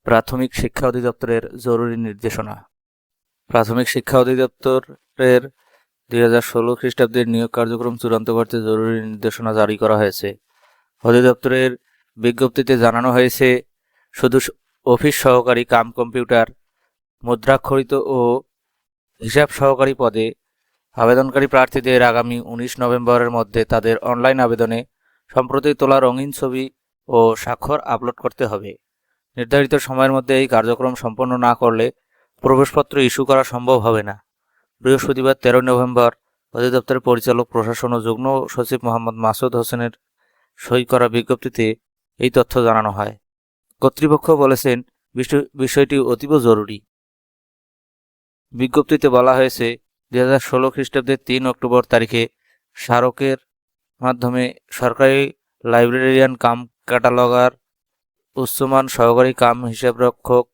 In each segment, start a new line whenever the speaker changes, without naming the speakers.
প্রাথমিক শিক্ষা অধিদপ্তরের জরুরি নির্দেশনা। প্রাথমিক শিক্ষা অধিদপ্তরের 2016 খ্রিস্টাব্দের নিয়োগ কার্যক্রম চূড়ান্ত করতে জরুরি নির্দেশনা জারি করা হয়েছে। অধিদপ্তরের বিজ্ঞপ্তিতে জানানো হয়েছে, শুধু অফিস সহকারী কাম কম্পিউটার, মুদ্রাক্ষরিত ও হিসাব সহকারী পদে আবেদনকারী প্রার্থীদের আগামী 19 নভেম্বরের মধ্যে তাদের অনলাইন আবেদনে সম্প্রতি তোলা রঙিন ছবি ও স্বাক্ষর আপলোড করতে হবে। নির্ধারিত সময়ের মধ্যে এই কার্যক্রম সম্পন্ন না করলে প্রবেশপত্র ইস্যু করা সম্ভব হবে না। বৃহস্পতিবার 13 নভেম্বর অধিদপ্তরের পরিচালক প্রশাসন ও যুগ্ম সচিব মোহাম্মদ মাসুদ হোসেনের সই করা বিজ্ঞপ্তিতে এই তথ্য জানানো হয়। কর্তৃপক্ষ বলেছেন, বিষয়টি অতীব জরুরি। বিজ্ঞপ্তিতে বলা হয়েছে, 2016 খ্রিস্টাব্দের 3 অক্টোবর তারিখে স্মারকের মাধ্যমে সরকারি লাইব্রেরিয়ান কাম ক্যাটালগার, উচ্চমান সহকারী কাম হিসাবরক্ষক,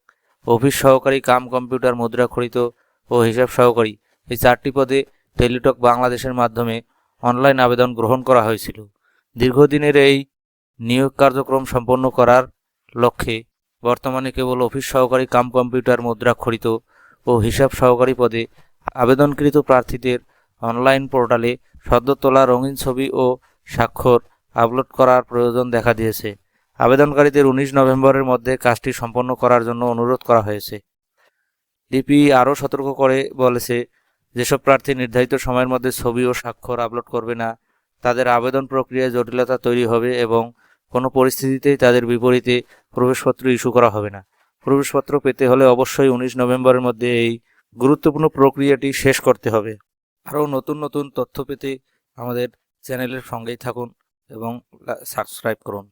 অফিস সহকারী কাম কম্পিউটার মুদ্রাক্ষরিত ও হিসাব সহকারী এই 4টি পদে টেলিটক বাংলাদেশের মাধ্যমে অনলাইন আবেদন গ্রহণ করা হয়েছিল। দীর্ঘদিনের এই নিয়োগ কার্যক্রম সম্পন্ন করার লক্ষ্যে বর্তমানে কেবল অফিস সহকারী কাম কম্পিউটার মুদ্রাক্ষরিত ও হিসাব সহকারী পদে আবেদনকৃত প্রার্থীদের অনলাইন পোর্টালে সদ্য তোলা রঙিন ছবি ও স্বাক্ষর আপলোড করার প্রয়োজন দেখা দিয়েছে। আবেদনকারীদের 19 নভেম্বরের মধ্যে কাজটি সম্পন্ন করার জন্য অনুরোধ করা হয়েছে। ডিপিই আরও সতর্ক করে বলেছে, যেসব প্রার্থী নির্ধারিত সময়ের মধ্যে ছবি ও স্বাক্ষর আপলোড করবে না, তাদের আবেদন প্রক্রিয়ায় জটিলতা তৈরি হবে এবং কোনো পরিস্থিতিতেই তাদের বিপরীতে প্রবেশপত্র ইস্যু করা হবে না। প্রবেশপত্র পেতে হলে অবশ্যই 19 নভেম্বরের মধ্যে এই গুরুত্বপূর্ণ প্রক্রিয়াটি শেষ করতে হবে। আরও নতুন নতুন তথ্য পেতে আমাদের চ্যানেলের সঙ্গেই থাকুন এবং সাবস্ক্রাইব করুন।